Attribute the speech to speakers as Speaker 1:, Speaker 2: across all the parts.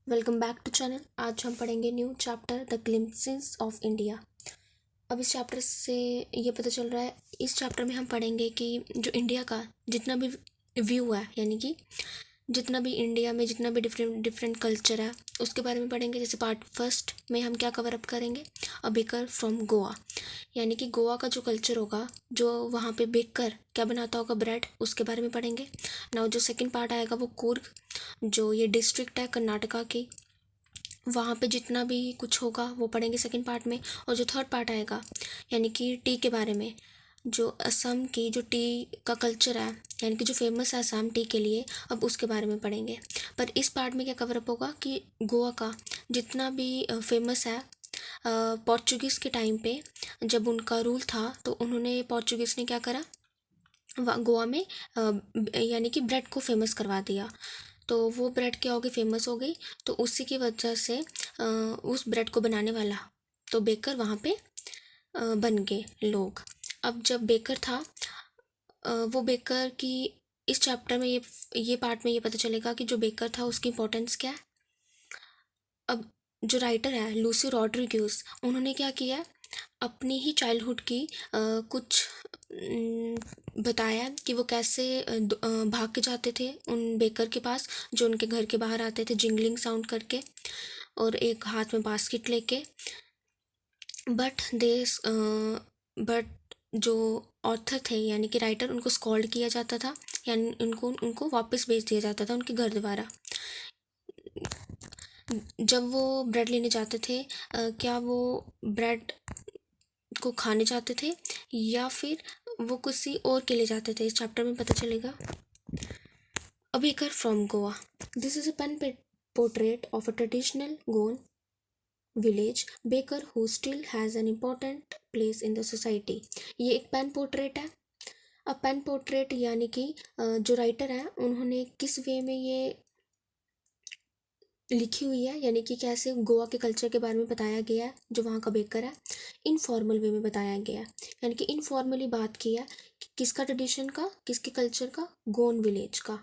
Speaker 1: Welcome back to channel. आज हम पढ़ेंगे new chapter the glimpses of India. अब इस चैप्टर से ये पता चल रहा है, इस चैप्टर में हम पढ़ेंगे कि जो इंडिया का जितना भी व्यू है, यानी कि जितना भी इंडिया में जितना भी डिफरेंट डिफरेंट कल्चर है उसके बारे में पढ़ेंगे। जैसे पार्ट फर्स्ट में हम क्या कवर अप करेंगे, अ बेकर फ्रॉम गोवा, यानी कि गोवा का जो कल्चर होगा, जो वहाँ पे बेकर क्या बनाता होगा, ब्रेड, उसके बारे में पढ़ेंगे। नाउ जो सेकंड पार्ट आएगा वो कूर्ग, जो ये डिस्ट्रिक्ट है कर्नाटका की, वहाँ पे जितना भी कुछ होगा वो पढ़ेंगे सेकंड पार्ट में। और जो थर्ड पार्ट आएगा यानी कि टी के बारे में, जो असम की जो टी का कल्चर है, यानी कि जो फेमस है असम टी के लिए, अब उसके बारे में पढ़ेंगे। पर इस पार्ट में क्या कवर अप होगा कि गोवा का जितना भी फेमस है, पोर्चुगीज़ के टाइम पे जब उनका रूल था तो उन्होंने पोर्चुगीज़ ने क्या करा, गोवा में यानी कि ब्रेड को फेमस करवा दिया। तो वो ब्रेड क्या हो गई, फेमस हो गई। तो उसी की वजह से उस ब्रेड को बनाने वाला तो बेकर वहाँ पे बन गए लोग। अब जब बेकर था, वो बेकर की इस चैप्टर में ये पार्ट में ये पता चलेगा कि जो बेकर था उसकी इम्पोर्टेंस क्या है। अब जो राइटर है लूसी रॉड्रिग्यूज, उन्होंने क्या किया, अपनी ही चाइल्डहुड की कुछ बताया कि वो कैसे भाग के जाते थे उन बेकर के पास जो उनके घर के बाहर आते थे जिंगलिंग साउंड करके और एक हाथ में बास्केट लेके। बट दे बट जो ऑथर थे यानी कि राइटर, उनको स्कॉल्ड किया जाता था, यानी उनको उनको वापस भेज दिया जाता था उनके घर दोबारा। जब वो ब्रेड लेने जाते थे, क्या वो ब्रेड को खाने जाते थे या फिर वो किसी और के लिए जाते थे, इस चैप्टर में पता चलेगा। A baker from Goa. This is a pen portrait of a traditional Goan village baker who still has an important place in the society. ये एक पेन पोर्ट्रेट है। अब पेन पोर्ट्रेट यानी कि जो राइटर है उन्होंने किस वे में ये लिखी हुई है, यानी कि कैसे गोवा के कल्चर के बारे में बताया गया है, जो वहाँ का बेकर है इनफॉर्मल वे में बताया गया है। यानी कि इनफॉर्मली बात की है कि किसका ट्रेडिशन का, किसके कल्चर का, गोन विलेज का।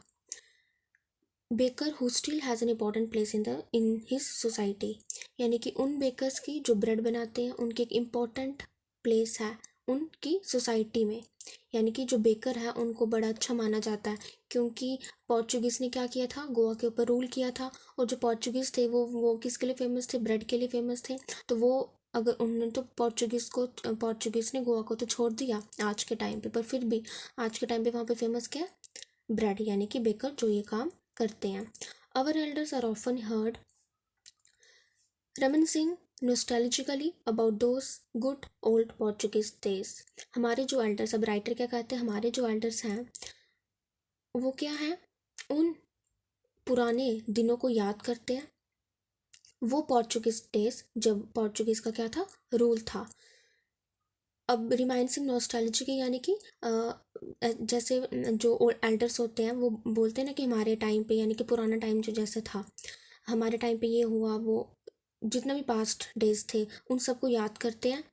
Speaker 1: Baker who still has an important place in his society, यानी कि उन बेकर्स की जो ब्रेड बनाते हैं उनकी एक इम्पॉर्टेंट प्लेस है उनकी सोसाइटी में। यानी कि जो बेकर है उनको बड़ा अच्छा माना जाता है, क्योंकि पोर्चुगीज़ ने क्या किया था, गोवा के ऊपर रूल किया था। और जो पोर्चुगीज़ थे वो किसके लिए फेमस थे, ब्रेड के लिए फेमस थे। तो वो अगर उन्होंने तो पोर्चुगीज़ ने गोवा को तो छोड़ दिया आज के टाइम पे, पर फिर भी आज के टाइम पे वहाँ पे फेमस क्या है, ब्रेड, यानी कि बेकर जो ये काम करते हैं। Our elders are often heard reminiscing nostalgically about those good old Portuguese days. हमारे जो एल्डर्स, अब राइटर क्या कहते हैं, हमारे जो एल्डर्स हैं वो क्या है, उन पुराने दिनों को याद करते हैं, वो पोर्चुगीज डेज जब पोर्चुगीज का क्या था, रूल था। अब रिमाइंसिंग नॉस्टैल्जिक यानी कि जैसे जो एल्डर्स होते हैं वो बोलते हैं ना कि हमारे टाइम पे, यानी कि पुराना टाइम जो जैसा था, हमारे टाइम पे ये हुआ, वो जितना भी पास्ट डेज थे उन सबको याद करते हैं।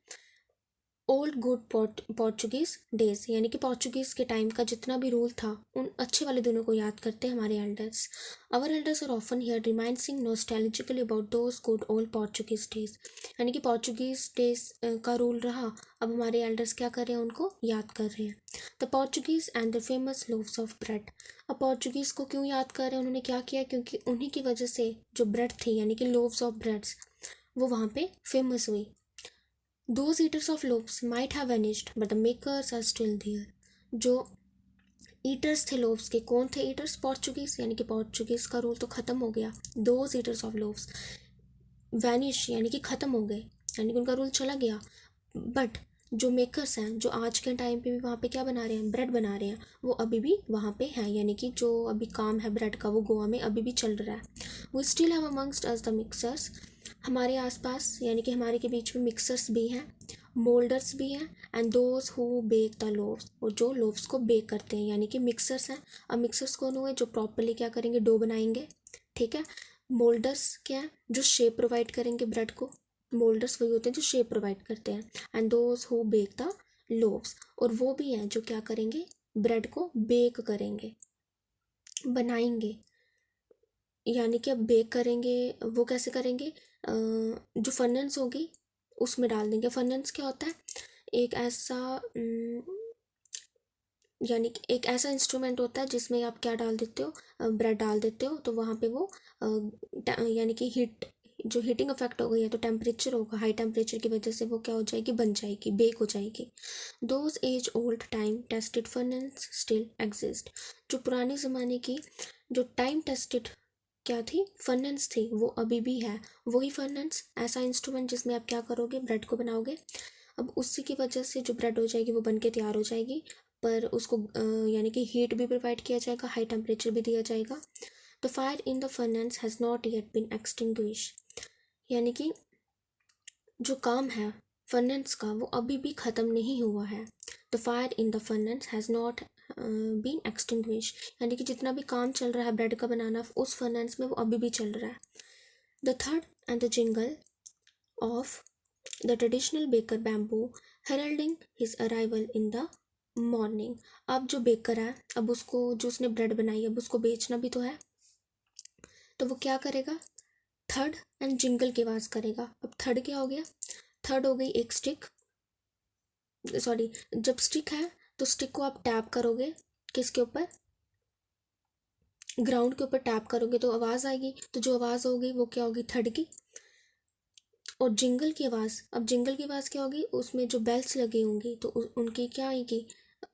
Speaker 1: ओल्ड गुड पोर्चुगीज़ डेज, यानी कि पोर्चुगीज़ के टाइम का जितना भी रूल था उन अच्छे वाले दिनों को याद करते हैं हमारे elders. Our elders are often hear reminding nostalgically about those good old Portuguese days, यानी कि पोर्चुगीज़ डेज का रूल रहा, अब हमारे एल्डर्स क्या कर रहे हैं, उनको याद कर रहे हैं। The Portuguese and the famous loaves of bread. अब पोर्चुगीज़ को क्यों याद कर रहे हैं, उन्होंने क्या किया, क्योंकि उन्हीं की वजह से जो ब्रेड थी यानी कि लोव्स ऑफ ब्रेड्स वो वहाँ पे फेमस हुई। Those eaters of loaves might have vanished, but the makers are still there. जो ईटर्स थे लोव्स के, कौन थे ईटर्स, पोर्चुगीज, यानी कि पोर्चुगीज का रूल तो खत्म हो गया। Those eaters of loaves vanish यानी कि खत्म हो गए, यानी कि उनका रूल चला गया। बट जो मेकर्स हैं, जो आज के टाइम पे भी वहाँ पे क्या बना रहे हैं, ब्रेड बना रहे हैं, वो अभी भी वहाँ पे हैं, यानी कि जो अभी काम है ब्रेड का वो गोवा में अभी भी चल रहा है। वो still have amongst us the mixers, हमारे आसपास यानी कि हमारे के बीच में मिक्सर्स भी हैं, मोल्डर्स भी हैं, and those who bake the loaves, और जो लोव्स को बेक करते हैं, यानी कि मिक्सर्स हैं। अब मिक्सर्स कौन हुए, जो प्रॉपरली क्या करेंगे, डो बनाएंगे, ठीक है। मोल्डर्स क्या है, जो शेप प्रोवाइड करेंगे ब्रेड को, मोल्डर्स वही होते हैं जो शेप प्रोवाइड करते हैं। And those who bake the loaves, और वो भी हैं जो क्या करेंगे, ब्रेड को बेक करेंगे, बनाएंगे। यानी कि अब बेक करेंगे, वो कैसे करेंगे, जो फर्नेंस होगी उसमें डाल देंगे। फर्नेंस क्या होता है, एक ऐसा यानी कि एक ऐसा इंस्ट्रूमेंट होता है जिसमें आप क्या डाल देते हो, ब्रेड डाल देते हो, तो वहाँ पे वो यानी कि हीट, जो हीटिंग इफेक्ट हो गई है तो टेम्परेचर होगा, हाई टेम्परेचर की वजह से वो क्या हो जाएगी, बन जाएगी, बेक हो जाएगी। Those age old time tested furnaces still exist. जो पुराने ज़माने की जो टाइम टेस्टेड क्या थी, फर्नेंस थी, वो अभी भी है। वही फर्नेंस, ऐसा इंस्ट्रूमेंट जिसमें आप क्या करोगे, ब्रेड को बनाओगे। अब उसी की वजह से जो ब्रेड हो जाएगी वो बन के तैयार हो जाएगी, पर उसको यानी कि हीट भी प्रोवाइड किया जाएगा, हाई टेम्परेचर भी दिया जाएगा। The fire in the furnace has not yet been extinguish. यानी कि जो काम है फर्नेंस का वो अभी भी ख़त्म नहीं हुआ है। The fire in the furnace has not been extinguish, यानी कि जितना भी काम चल रहा है ब्रेड का बनाना उस फर्नेंस में वो अभी भी चल रहा है। द थर्ड and the jingle of the traditional baker bamboo heralding his arrival in the morning. अब जो बेकर है, अब उसको, जो उसने ब्रेड बनाई अब उसको बेचना भी तो है, तो वो क्या करेगा, थर्ड एंड जिंगल की आवाज़ करेगा। अब थर्ड क्या हो गया, थर्ड हो गई एक स्टिक, सॉरी, जब स्टिक है तो स्टिक को आप टैप करोगे, किसके ऊपर, ग्राउंड के ऊपर टैप करोगे तो आवाज़ आएगी, तो जो आवाज़ होगी वो क्या होगी, थर्ड की। और जिंगल की आवाज़, अब जिंगल की आवाज़ क्या होगी, उसमें जो बेल्स लगी होंगी तो उनकी क्या आएगी,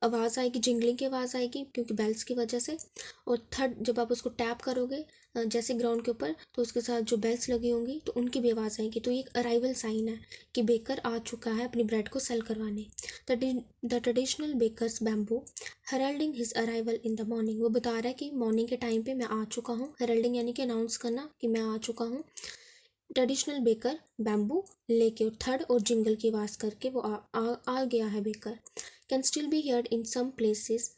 Speaker 1: आवाज़ आएगी, जिंगलिंग की आवाज़ आएगी, क्योंकि बेल्स की वजह से। और थर्ड, जब आप उसको टैप करोगे जैसे ग्राउंड के ऊपर, तो उसके साथ जो बेल्स लगी होंगी तो उनकी भी आवाज़ आएगी। तो ये एक अराइवल साइन है कि बेकर आ चुका है अपनी ब्रेड को सेल करवाने। The traditional bakers bamboo heralding his arrival in the morning. वो बता रहा है कि मॉर्निंग के टाइम पे मैं आ चुका हूँ। हेरल्डिंग यानी कि अनाउंस करना कि मैं आ चुका हूँ। ट्रेडिशनल बेकर बैम्बू लेके और थर्ड और जिंगल की आवाज़ करके वो आ गया है baker. Can still be heard in some places,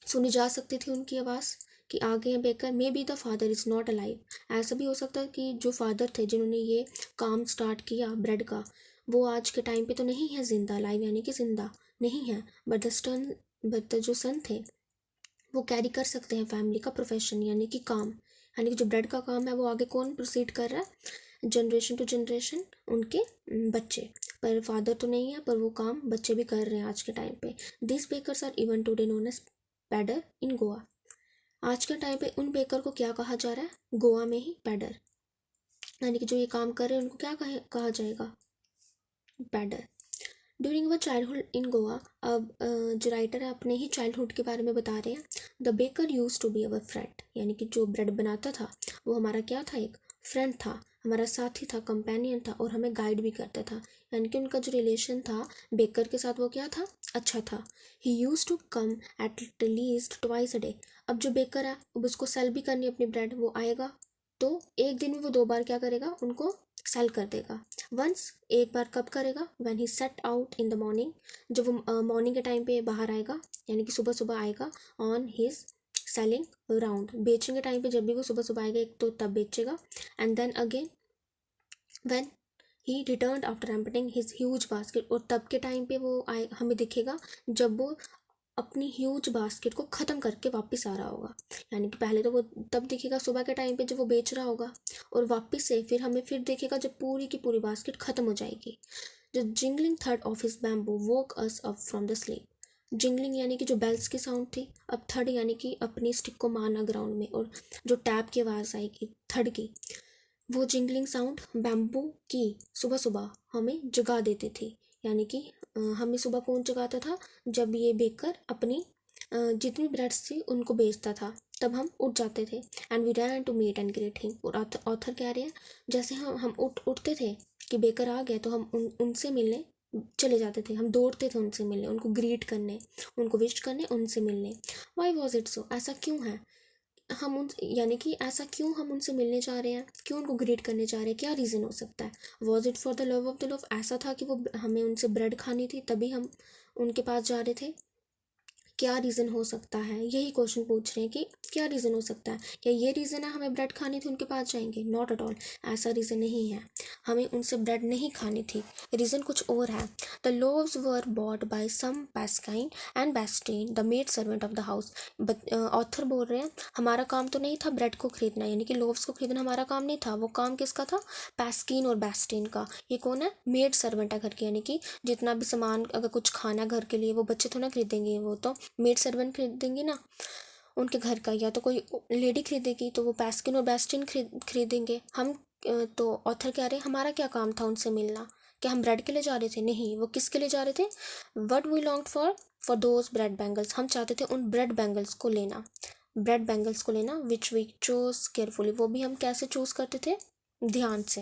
Speaker 1: सुनी जा सकती थी उनकी आवाज़ कि आ गए हैं baker. May be the father is not alive. ऐसा भी हो सकता है कि जो फादर थे जिन्होंने ये काम स्टार्ट किया ब्रेड का, वो आज के टाइम पे तो नहीं है जिंदा, लाइव यानी कि जिंदा नहीं है, बट जो सन थे वो कैरी कर सकते हैं फैमिली का प्रोफेशन यानी कि काम, यानी कि जो ब्रेड का काम है वो आगे कौन प्रोसीड कर रहा है, जनरेशन टू जनरेशन उनके बच्चे। पर फादर तो नहीं है, पर वो काम बच्चे भी कर रहे हैं आज के टाइम पे। This bakers are even today known as pader in Goa. आज के टाइम पे उन बेकर को क्या कहा जा रहा है, गोवा में ही पैडर, यानी कि जो ये काम कर रहे हैं उनको क्या कहा जाएगा, पैडर। ड्यूरिंग अवर चाइल्डहुड इन गोवा, अब जो राइटर है अपने ही चाइल्डहुड के बारे में बता रहे हैं। The baker used to be our friend, यानी कि जो ब्रेड बनाता था वो हमारा क्या था, एक फ्रेंड था, हमारा साथी था, कंपेनियन था, और हमें गाइड भी करता था। यानी कि उनका जो रिलेशन था बेकर के साथ वो क्या था, अच्छा था। He use to come at least twice a day. अब जो बेकर है, अब उसको सेल भी करनी है अपनी ब्रेड, वो आएगा तो एक दिन में वो 2 बार क्या करेगा, उनको सेल कर देगा। वंस, एक बार कब करेगा, when he set out in the morning, जब वो मॉर्निंग के टाइम पे बाहर आएगा, यानी कि सुबह सुबह आएगा, ऑन हिज सेलिंग राउंड, बेचने के टाइम पे जब भी वो सुबह सुबह आएगा एक तो तब बेचेगा, and then again when he return after emptying his huge basket, और तब के टाइम पे वो आए हमें दिखेगा जब वो अपनी ह्यूज बास्केट को ख़त्म करके वापस आ रहा होगा। यानी कि पहले तो वो तब दिखेगा सुबह के टाइम पे जब वो बेच रहा होगा, और वापस से फिर हमें फिर देखेगा जब पूरी की पूरी बास्केट ख़त्म हो जाएगी। जो jingling third of his bamboo woke us up from the sleep. Jingling यानी कि जो बेल्स की साउंड थी, अब थर्ड यानी कि अपनी स्टिक को मारना ग्राउंड में, और जो टैप की आवाज़ आएगी थर्ड की, वो जिंगलिंग साउंड बैम्बू की सुबह सुबह हमें जगा देती थी। यानी कि हमें सुबह कौन जगाता था, जब ये बेकर अपनी जितनी ब्रेड्स थी उनको बेचता था, तब हम उठ जाते थे। And we ran to meet and greet him. और ऑथर कह रहे हैं जैसे हम उठते थे कि बेकर आ गया, तो हम उनसे मिलने चले जाते थे, हम दौड़ते थे उनसे मिलने, उनको ग्रीट करने, उनको विश करने, उनसे मिलने। वाई वॉज इट सो, ऐसा क्यों है, हम उन यानी कि ऐसा क्यों हम उनसे मिलने जा रहे हैं, क्यों उनको ग्रीट करने जा रहे हैं, क्या रीज़न हो सकता है। Was it for the love of the love, ऐसा था कि वो हमें उनसे ब्रेड खानी थी तभी हम उनके पास जा रहे थे। क्या रीज़न हो सकता है, यही क्वेश्चन पूछ रहे हैं कि क्या रीज़न हो सकता है। क्या ये रीज़न है हमें ब्रेड खानी थी उनके पास जाएंगे? नॉट एट ऑल, ऐसा रीज़न नहीं है, हमें उनसे ब्रेड नहीं खानी थी, रीज़न कुछ और है। The loaves were bought by some Pascoine and Bastin the maid servant of the house. Author बोल रहे हैं हमारा काम तो नहीं था ब्रेड को खरीदना, यानी कि लोव्स को खरीदना हमारा काम नहीं था, वो काम किसका था? पैस्कीन और बेस्टीन का। ये कौन है? मेड सर्वेंट है घर की, यानी कि जितना भी सामान अगर कुछ खाना घर के लिए वो बच्चे थोड़ा खरीदेंगे, वो तो मेड सर्वेंट खरीदेंगे ना उनके घर का, या तो कोई लेडी खरीदेगी तो वो पैस्किन और बेस्टिन खरीदेंगे। हम तो ऑथर कह रहे हैं हमारा क्या काम था उनसे मिलना? क्या हम ब्रेड के लिए जा रहे थे? नहीं, वो किसके लिए जा रहे थे? What we long for those bread bangles, हम चाहते थे उन ब्रेड बैंगल्स को लेना, ब्रेड बैंगल्स को लेना, विच वी चूज केयरफुली, वो भी हम कैसे चूज करते थे? ध्यान से,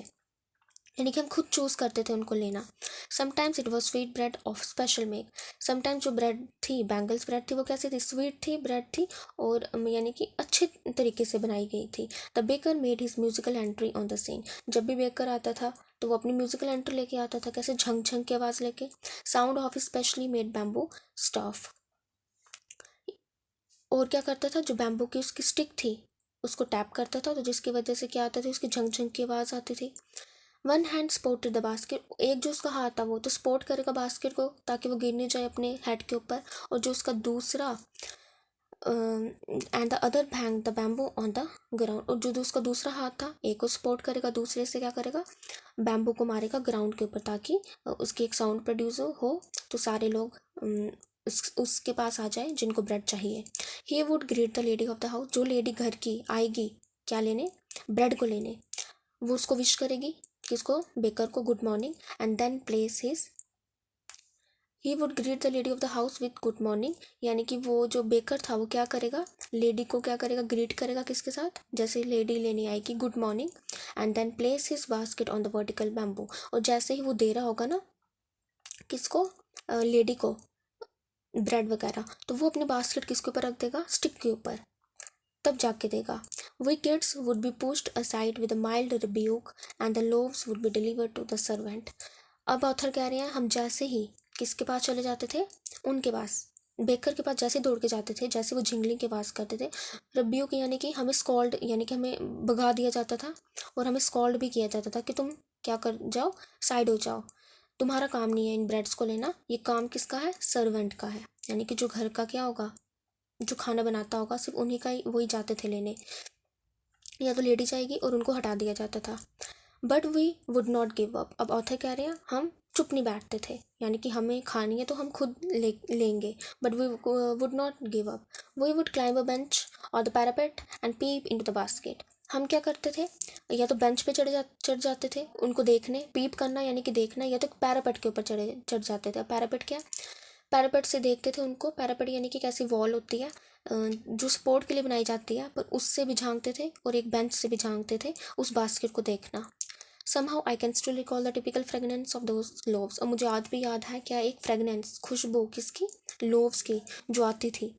Speaker 1: यानी कि हम खुद चूज़ करते थे उनको लेना। Sometimes it was sweet bread of special make, sometimes जो ब्रेड थी, बैंगल्स ब्रेड थी, वो कैसी थी? स्वीट थी ब्रेड थी, और यानी कि अच्छे तरीके से बनाई गई थी। The baker made his musical entry on the scene, जब भी बेकर आता था तो वो अपनी म्यूजिकल एंट्री लेके आता था, कैसे? झंग झंग की आवाज़ लेके। Sound of specially made bamboo stuff, और क्या करता था? जो बैम्बू की उसकी स्टिक थी उसको टैप करता था, तो जिसकी वजह से क्या आता था? उसकी झंग झंग की आवाज़ आती थी। One hand supported the basket, एक जो उसका हाथ था वो तो स्पोर्ट करेगा बास्केट को ताकि वो गिर नहीं जाए अपने हेड के ऊपर, और जो उसका दूसरा and the other hang the bamboo on the ground, और जो उसका दूसरा हाथ था एक को सपोर्ट करेगा, दूसरे से क्या करेगा? बैम्बू को मारेगा ग्राउंड के ऊपर, ताकि उसकी एक साउंड प्रोड्यूस हो तो सारे लोग उसके पास आ जाए जिनको ब्रेड चाहिए। ही would greet the lady of the house, जो लेडी घर की आएगी क्या लेने? ब्रेड को लेने, वो उसको विश करेगी, किसको? बेकर को, good morning, and then place his, he would greet the lady of the house with good morning, यानी कि वो जो बेकर था वो क्या करेगा? लेडी को क्या करेगा? ग्रीट करेगा, किसके साथ? जैसे लेडी लेने आएगी, good morning, and then place his basket on the vertical bamboo, और जैसे ही वो दे रहा होगा ना किसको? लेडी को ब्रेड वगैरह, तो वो अपने बास्केट किसके ऊपर रख देगा? स्टिक के ऊपर, तब जाके देगा। We kids would be pushed aside with a mild rebuke and the loaves would be delivered to the servant. अब ऑथर कह रहे हैं हम जैसे ही किसके पास चले जाते थे? उनके पास, बेकर के पास जैसे दौड़ के जाते थे, जैसे वो झिंगली के पास करते थे, रिब्यूक यानी कि हमें स्कॉल्ड, यानी कि हमें भगा दिया जाता था, और हमें स्कॉल्ड भी किया जाता था कि तुम क्या कर जाओ, साइड हो जाओ, तुम्हारा काम नहीं है इन ब्रेड्स को लेना, ये काम किसका है? सर्वेंट का है, यानी कि जो घर का क्या होगा, जो खाना बनाता होगा सिर्फ उन्हीं का ही, वही जाते थे लेने, या तो लेडी जाएगी और उनको हटा दिया जाता था। But we would not give up, अब ऑथर कह रहे हैं हम चुप नहीं बैठते थे, यानी कि हमें खानी है तो हम खुद लेंगे, but we would not give up. We would climb a bench और the parapet and peep into the basket, हम क्या करते थे? या तो बेंच पे चढ़ जाते थे उनको देखने, पीप करना यानी कि देखना, या तो पैरापेट के ऊपर चढ़ जाते थे। पैरापेट क्या? पैरापेट से देखते थे उनको, पैरापेट यानी कि कैसी वॉल होती है जो सपोर्ट के लिए बनाई जाती है, पर उससे भी झांकते थे और एक बेंच से भी झांकते थे उस बास्केट को देखना। Somehow I can still recall the typical fragrance of those loaves, और मुझे आज भी याद है क्या? एक फ्रेगनेंस, खुशबू, किसकी? लोव्स की, जो आती थी।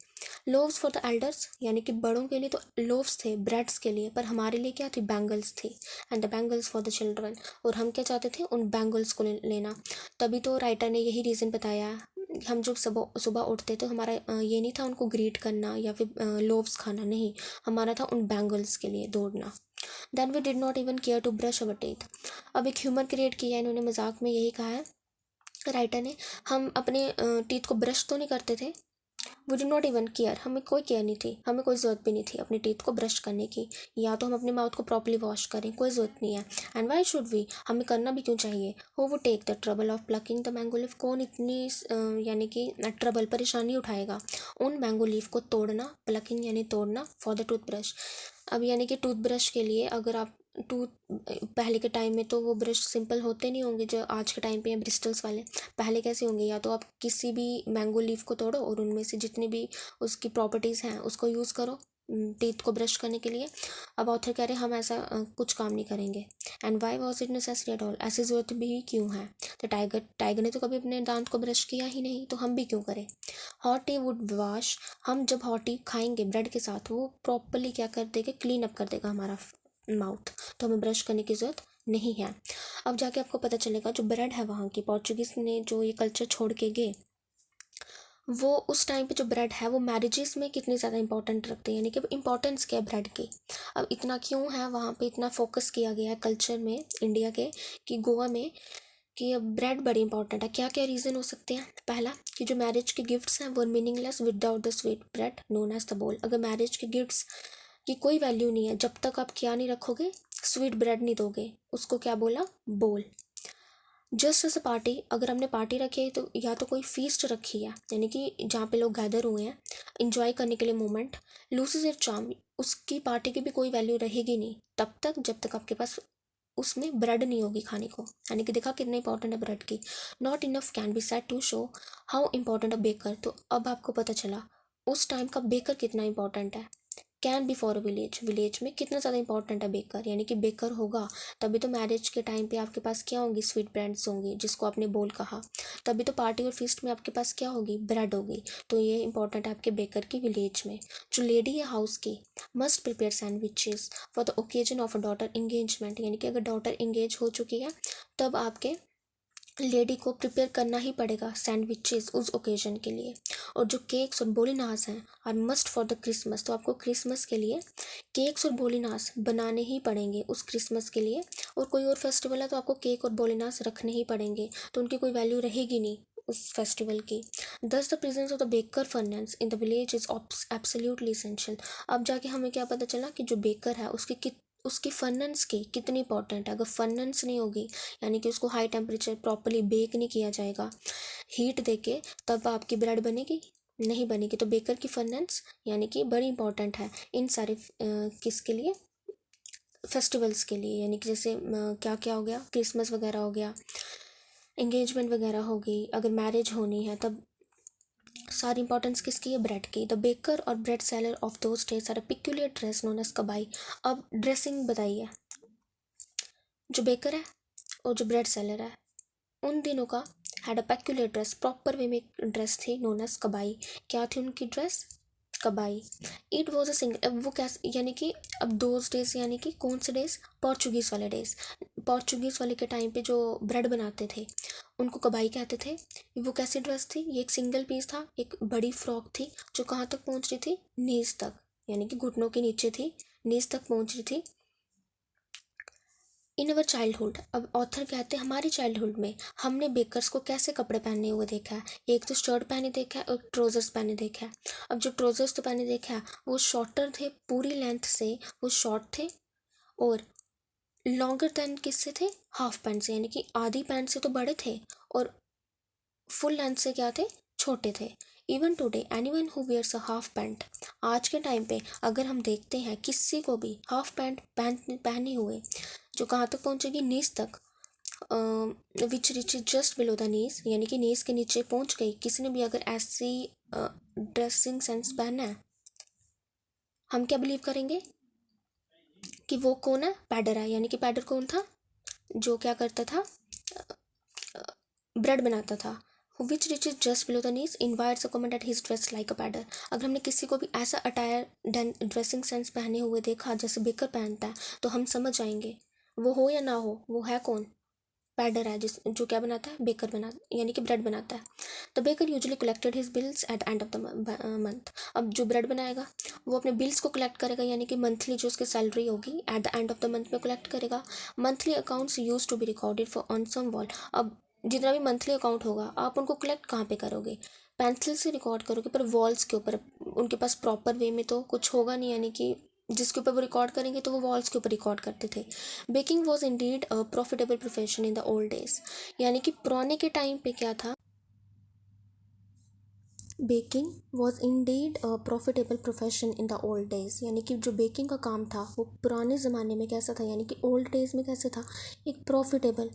Speaker 1: लोव्स फॉर द एल्डर्स, यानी कि बड़ों के लिए तो लोव्स थे ब्रेड्स के लिए, पर हमारे लिए क्या थी? बैंगल्स थी, and the bangles for the children, और हम क्या चाहते थे? उन बैंगल्स को लेना। तभी तो राइटर ने यही रीज़न बताया, हम जब सुबह सुबह उठते तो हमारा ये नहीं था उनको ग्रीट करना या फिर लोव्स खाना, नहीं, हमारा था उन बैंगल्स के लिए दौड़ना। Then we did not even care to brush our teeth, अब एक ह्यूमर क्रिएट किया है इन्होंने, मजाक में यही कहा है राइटर ने, हम अपने टीथ को ब्रश तो नहीं करते थे, we do not even care, हमें कोई केयर नहीं थी, हमें कोई ज़रूरत भी नहीं थी अपने टीथ को ब्रश करने की, या तो हम अपने माउथ को प्रॉपर्ली वॉश करें, कोई ज़रूरत नहीं है। एंड वाई शुड वी, हमें करना भी क्यों चाहिए? Who would take the trouble of plucking the mango leaf, कौन इतनी यानी कि ट्रबल, परेशानी उठाएगा उन मैंगो लीफ को तोड़ना, प्लकिंग यानी तोड़ना, फॉर द टूथब्रश। अब यानी कि टूथब्रश के लिए अगर आप टूथ, पहले के टाइम में तो वो ब्रश सिंपल होते नहीं होंगे जो आज के टाइम पे हैं ब्रिस्टल्स वाले, पहले कैसे होंगे? या तो आप किसी भी मैंगो लीफ को तोड़ो और उनमें से जितनी भी उसकी प्रॉपर्टीज़ हैं उसको यूज़ करो टीथ को ब्रश करने के लिए। अब ऑथर कह रहे हैं हम ऐसा कुछ काम नहीं करेंगे। And why was it necessary at all, ऐसी ज़रूरत भी क्यों है? तो टाइगर ने तो कभी अपने दांत को ब्रश किया ही नहीं, तो हम भी क्यों करें? हॉट टी वुड वॉश, हम जब हॉट टी खाएंगे ब्रेड के साथ वो प्रॉपरली क्या कर देगा? क्लीन अप कर देगा हमारा माउथ, तो हमें ब्रश करने की ज़रूरत नहीं है। अब जाके आपको पता चलेगा जो ब्रेड है वहाँ की, पोर्चुगीज़ ने जो ये कल्चर छोड़ के गए वो उस टाइम पे जो ब्रेड है वो मैरिजेस में कितनी ज़्यादा इंपॉर्टेंट रखते हैं, यानी कि इंपॉर्टेंस क्या है ब्रेड की। अब इतना क्यों है वहाँ पे इतना फोकस किया गया है कल्चर में इंडिया के, कि गोवा में, कि अब ब्रेड बड़ी इंपॉर्टेंट है। क्या क्या रीज़न हो सकते हैं? पहला, कि जो मैरिज के गिफ्ट्स हैं वो meaningless without the sweet bread known as the bol. अगर मैरिज के गिफ्ट्स की कोई वैल्यू नहीं है जब तक आप क्या नहीं रखोगे, स्वीट ब्रेड नहीं दोगे, उसको क्या बोला, बोल। जस्ट एज अ पार्टी, अगर हमने पार्टी रखी है तो या तो कोई फीस्ट रखी है, यानी कि जहाँ पे लोग गैदर हुए हैं इंजॉय करने के लिए मोमेंट, लूसेस इट चार्म, उसकी पार्टी की भी कोई वैल्यू रहेगी नहीं तब तक जब तक आपके पास उसमें ब्रेड नहीं होगी खाने को। यानी कि देखा कितना इंपॉर्टेंट है ब्रेड की। Not enough can be said to show how important a baker. तो अब आपको पता चला उस टाइम का बेकर कितना इंपॉर्टेंट है। Can be for a village, village में कितना ज़्यादा इंपॉर्टेंट है बेकर, यानी कि बेकर होगा तभी तो मैरिज के टाइम पे आपके पास क्या होंगी, स्वीट ब्रेड्स होंगी जिसको आपने बोल कहा। तभी तो पार्टी और फीस्ट में आपके पास क्या होगी, ब्रेड होगी। तो ये इंपॉर्टेंट है आपके बेकर की विलेज में। जो लेडी है हाउस की must prepare sandwiches for the occasion of a daughter engagement, यानी कि अगर डॉटर इंगेज हो चुकी है तब आपके लेडी को प्रिपेयर करना ही पड़ेगा सैंडविचेस उस ओकेजन के लिए। और जो केक्स और बोलीनास हैं are must for the Christmas, तो आपको क्रिसमस के लिए केक्स और बोलीनास बनाने ही पड़ेंगे उस क्रिसमस के लिए। और कोई और फेस्टिवल है तो आपको केक और बोलीनास रखने ही पड़ेंगे, तो उनकी कोई वैल्यू रहेगी नहीं उस फेस्टिवल की। दस the presence of the baker furnace in the village is absolutely essential. अब जाके हमें क्या पता चला कि जो बेकर है उसकी फर्नेंस की कितनी इंपॉर्टेंट है। अगर फर्नेंस नहीं होगी, यानी कि उसको हाई टेम्परेचर प्रॉपरली बेक नहीं किया जाएगा हीट देके, तब आपकी ब्रेड बनेगी, नहीं बनेगी। तो बेकर की फर्नेंस यानी कि बड़ी इंपॉर्टेंट है इन सारे किसके लिए, फेस्टिवल्स के लिए। यानी कि जैसे क्या क्या हो गया, क्रिसमस वगैरह हो गया, एंगेजमेंट वगैरह हो गई, अगर मैरिज होनी है तब सारी इंपॉर्टेंस किसकी है, ब्रेड की। द बेकर और bread seller of those days are a peculiar dress known as कबाई। अब ड्रेसिंग बताइए, जो बेकर है और जो ब्रेड सेलर है उन दिनों का had a peculiar dress, proper way में ड्रेस थी नोन एज कबाई। क्या थी उनकी dress, कबाई। It was a single, अब वो कैसे, यानी कि अब दोज डेज यानी कि कौन से डेज, पोर्चुगीज़ वाले डेज। पोर्चुगीज़ वाले के टाइम पे जो ब्रेड बनाते थे उनको कबाई कहते थे। वो कैसी ड्रेस थी, ये एक सिंगल पीस था, एक बड़ी फ्रॉक थी जो कहाँ तक पहुँच रही थी, नीज तक, यानी कि घुटनों के नीचे थी, नीज तक पहुँच रही थी। इन अवर चाइल्डहुड, अब ऑथर कहते हैं हमारी चाइल्डहुड में हमने बेकर्स को कैसे कपड़े पहने हुए देखा है। एक तो शर्ट पहने देखा है और ट्राउजर्स पहने देखा है। अब जो ट्राउजर्स तो पहने देखा है वो शॉर्टर थे, पूरी लेंथ से वो शॉर्ट थे, और लॉन्गर देन किससे थे, हाफ पैंट से, यानी कि आधी पैंट से तो बड़े थे और फुल लेंथ से क्या थे, छोटे थे। Even today anyone who wears a half pant, आज के टाइम पे अगर हम देखते हैं किसी को भी हाफ पैंट पहने हुए जो कहाँ तक पहुँचेगी, नीज तक, which reach just below the knees, यानी कि नीज के नीचे पहुँच गई, किसी ने भी अगर ऐसी ड्रेसिंग सेंस पहना है, हम क्या बिलीव करेंगे कि वो कौन है, पैडर है। यानी कि पैडर कौन था, जो क्या करता था, ब्रेड बनाता था। Which reach is just below the knees invites a comment at his dress like a padre. अगर हमने किसी को भी ऐसा अटायर ड्रेसिंग सेंस पहने हुए देखा जैसे बेकर पहनता है तो हम समझ जाएंगे वो हो या ना हो, वो है कौन, पैडर है, जिस जो क्या बनाता है, बेकर बना, यानी कि ब्रेड बनाता है। The baker usually collected his bills at end of the month. अब जो ब्रेड बनाएगा वो अपने बिल्स को कलेक्ट करेगा, यानी कि मंथली जो उसकी सैलरी होगी at the end of the month में कलेक्ट करेगा। Monthly accounts used to be recorded for on some wall. अब जितना भी मंथली अकाउंट होगा आप उनको कलेक्ट कहाँ पे करोगे, पेंसिल से रिकॉर्ड करोगे, पर वॉल्स के ऊपर उनके पास प्रॉपर वे में तो कुछ होगा नहीं, यानी कि जिसके ऊपर वो रिकॉर्ड करेंगे तो वो वॉल्स के ऊपर रिकॉर्ड करते थे। Baking was indeed a profitable profession in the old days, यानी कि पुराने के टाइम पे क्या था, baking was indeed a profitable profession in the old days, यानी कि जो बेकिंग का काम था वो पुराने ज़माने में कैसा था, यानी कि ओल्ड डेज में कैसे था, एक प्रॉफिटेबल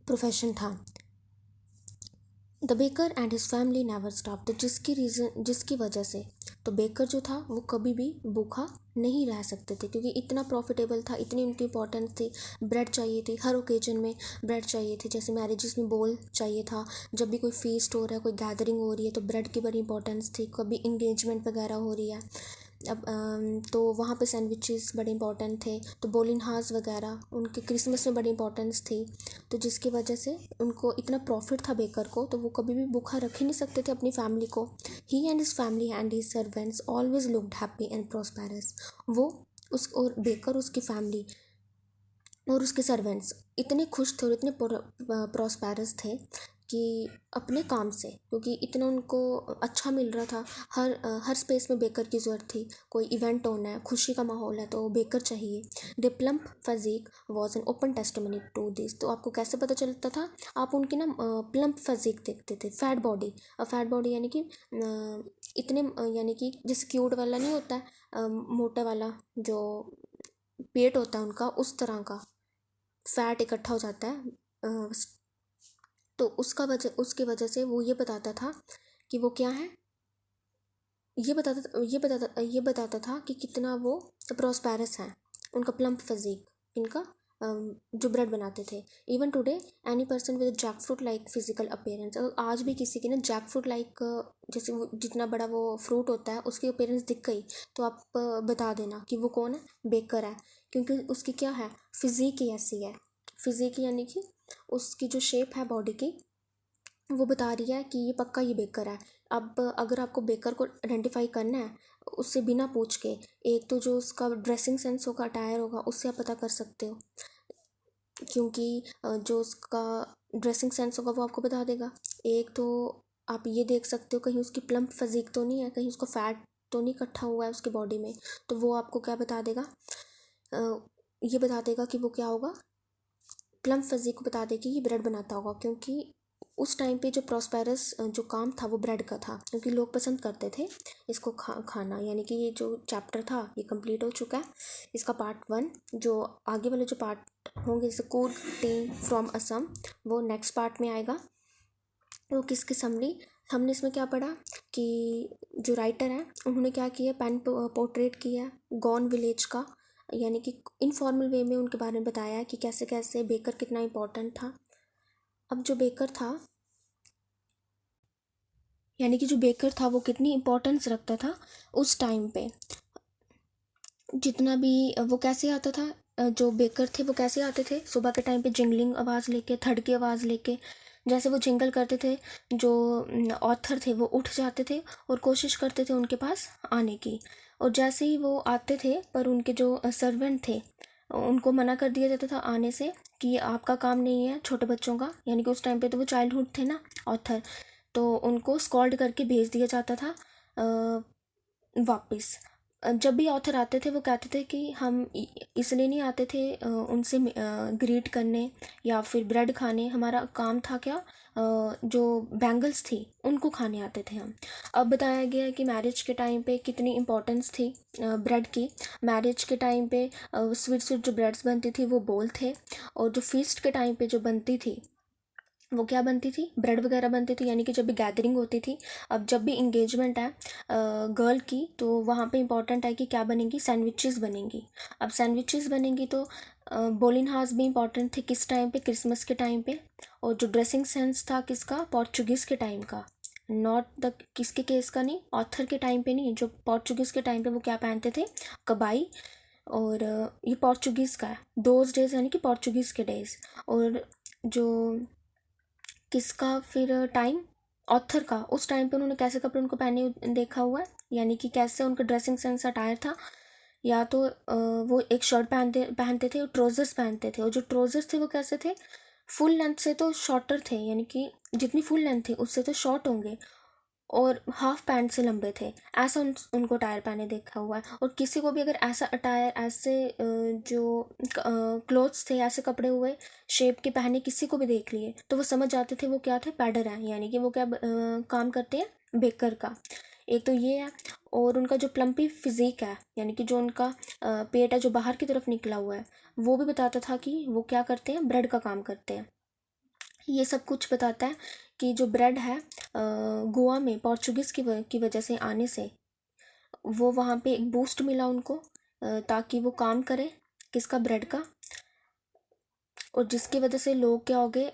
Speaker 1: प्रोफेशन था। The baker and his family never stop, तो जिसकी वजह से तो बेकर जो था वो कभी भी भूखा नहीं रह सकते थे, क्योंकि इतना प्रॉफिटेबल था, इतनी उनकी इंपॉर्टेंस थी। ब्रेड चाहिए थी हर ओकेजन में, ब्रेड चाहिए थी, जैसे मैरिजेस में बोल चाहिए था, जब भी कोई फीस्ट हो रहा है, कोई गैदरिंग हो रही है तो ब्रेड की बड़ी इंपॉर्टेंस थी, कभी इंगेजमेंट वगैरह हो रही है अब तो वहाँ पे सैंडविचेस बड़े इंपॉर्टेंट थे, तो बोलिनहाज वगैरह उनके क्रिसमस में बड़ी इंपॉर्टेंस थी। तो जिसकी वजह से उनको इतना प्रॉफिट था बेकर को, तो वो कभी भी भूखा रख ही नहीं सकते थे अपनी फैमिली को। He and his family and his servants always looked happy and prosperous. वो उस और बेकर, उसकी फैमिली और उसके सर्वेंट्स इतने खुश थे और इतने प्रॉस्पेरस थे कि अपने काम से, क्योंकि इतना उनको अच्छा मिल रहा था। हर स्पेस में बेकर की ज़रूरत थी। कोई इवेंट होना है, खुशी का माहौल है, तो बेकर चाहिए। The plump physique was an open testimony to this. तो आपको कैसे पता चलता था? आप उनकी ना प्लम्प फिजिक देखते थे, फैट बॉडी। फैट बॉडी यानी कि इतने यानी कि जैसे क्यूट वाला नहीं होता है, मोटा वाला जो पेट होता है उनका, उस तरह का फैट इकट्ठा हो जाता है। तो उसकी वजह से वो ये बताता था कि वो क्या है, ये बताता था कि कितना वो प्रॉस्पेरस है। उनका प्लम्प फिजिक, इनका जो ब्रेड बनाते थे। Even today any person with jackfruit like physical appearance, आज भी किसी की ना जैक फ्रूट लाइक, जैसे वो जितना बड़ा वो फ्रूट होता है उसकी अपेयरेंस दिख गई, तो आप बता देना कि वो कौन है, बेकर है। क्योंकि उसकी क्या है, फिजिक ही ऐसी है। फिजिक यानी कि उसकी जो शेप है बॉडी की, वो बता रही है कि ये पक्का ये बेकर है। अब अगर आपको बेकर को आइडेंटिफाई करना है उससे बिना पूछ के, एक तो जो उसका ड्रेसिंग सेंस होगा, अटायर होगा, उससे आप पता कर सकते हो, क्योंकि जो उसका ड्रेसिंग सेंस होगा वो आपको बता देगा। एक तो आप ये देख सकते हो कहीं उसकी प्लम्प फिजिक तो नहीं है, कहीं उसको फैट तो नहीं इकट्ठा हुआ है उसकी बॉडी में, तो वो आपको क्या बता देगा, ये बता देगा कि वो क्या होगा, प्लम्प फिजिक को बता देगी ये ब्रेड बनाता होगा। क्योंकि उस टाइम पे जो प्रॉस्पेरस जो काम था वो ब्रेड का था, क्योंकि लोग पसंद करते थे इसको खाना। यानी कि ये जो चैप्टर था ये कंप्लीट हो चुका है। इसका पार्ट 1, जो आगे वाले जो पार्ट होंगे जैसे कूर्ग टी फ्रॉम असम, वो नेक्स्ट पार्ट में आएगा। वो किसकी समरी, हमने इसमें क्या पढ़ा कि जो राइटर है उन्होंने क्या किया, पेन पोर्ट्रेट किया गॉन विलेज का, यानी कि इनफॉर्मल वे में उनके बारे में बताया कि कैसे कैसे बेकर कितना इम्पोर्टेंट था। अब जो बेकर था, यानी कि जो बेकर था वो कितनी इम्पोर्टेंस रखता था उस टाइम पे। जितना भी वो कैसे आता था, जो बेकर थे वो कैसे आते थे सुबह के टाइम पे, जिंगलिंग आवाज़ लेके, थड़ की आवाज़ लेके। जैसे वो जिंगल करते थे, जो ऑथर थे वो उठ जाते थे और कोशिश करते थे उनके पास आने की। और जैसे ही वो आते थे, पर उनके जो सर्वेंट थे उनको मना कर दिया जाता था आने से, कि ये आपका काम नहीं है छोटे बच्चों का। यानी कि उस टाइम पे तो वो चाइल्डहुड थे ना ऑथर, तो उनको स्कॉल्ड करके भेज दिया जाता था वापस। जब भी ऑथर आते थे वो कहते थे कि हम इसलिए नहीं आते थे उनसे ग्रीट करने या फिर ब्रेड खाने, हमारा काम था क्या, जो बैंगल्स थी उनको खाने आते थे हम। अब बताया गया है कि मैरिज के टाइम पे कितनी इम्पोर्टेंस थी ब्रेड की। मैरिज के टाइम पे स्वीट स्वीट जो ब्रेड्स बनती थी वो बोल थे, और जो फीस्ट के टाइम पे जो बनती थी वो क्या बनती थी, ब्रेड वगैरह बनती थी। यानी कि जब भी गैदरिंग होती थी, अब जब भी इंगेजमेंट है गर्ल की, तो वहाँ पे इंपॉर्टेंट है कि क्या बनेंगी, सैंडविचेस बनेंगी। अब सैंडविचेस बनेंगी तो बोलिन हाउस भी इंपॉर्टेंट थे किस टाइम पे, क्रिसमस के टाइम पे। और जो ड्रेसिंग सेंस था किसका, पोर्चुगीज़ के टाइम का, नॉट द किसके केस का नहीं, ऑथर के टाइम पे नहीं, जो पोर्चुगीज़ के टाइम पे वो क्या पहनते थे, कबाई। और ये पोर्चुगीज़ का है, दोज डेज यानी कि पोर्चुगीज़ के डेज। और जो किसका फिर टाइम, ऑथर का, उस टाइम पे उन्होंने कैसे कपड़े उनको पहने देखा हुआ है, यानी कि कैसे उनका ड्रेसिंग सेंस अटायर था। या तो वो एक शर्ट पहनते पहनते थे और ट्राउजर्स पहनते थे, और जो ट्राउजर्स थे वो कैसे थे, फुल लेंथ से तो शॉर्टर थे, यानी कि जितनी फुल लेंथ थी उससे तो शॉर्ट होंगे, और हाफ पैंट से लंबे थे। ऐसा उनको अटायर पहने देखा हुआ है। और किसी को भी अगर ऐसा अटायर, ऐसे जो क्लोथ्स थे, ऐसे कपड़े हुए शेप के पहने किसी को भी देख लिए, तो वो समझ जाते थे वो क्या थे, पैडर हैं, यानी कि वो क्या काम करते हैं, बेकर का। एक तो ये है। और उनका जो प्लम्पी फिजिक है, यानी कि जो उनका पेट है जो बाहर की तरफ निकला हुआ है, वो भी बताता था कि वो क्या करते हैं, ब्रेड का काम करते हैं। ये सब कुछ बताता है कि जो ब्रेड है गोवा में पोर्चुगीज़ की वजह से आने से, वो वहाँ पे एक बूस्ट मिला उनको, ताकि वो काम करे किसका, ब्रेड का। और जिसकी वजह से लोग क्या हो गए,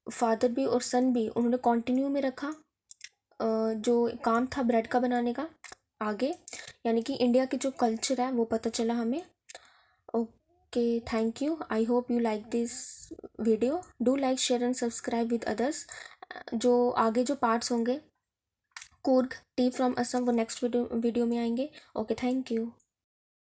Speaker 1: फादर भी और सन भी उन्होंने कंटिन्यू में रखा जो काम था ब्रेड का बनाने का। आगे, यानी कि इंडिया की जो कल्चर है वो पता चला हमें। Okay, thank you. I hope you like this video. Do like, share and subscribe with others. जो आगे जो पार्ट्स होंगे कूर्ग टी फ्रॉम असम वो नेक्स्ट वीडियो में आएंगे। Okay, thank you.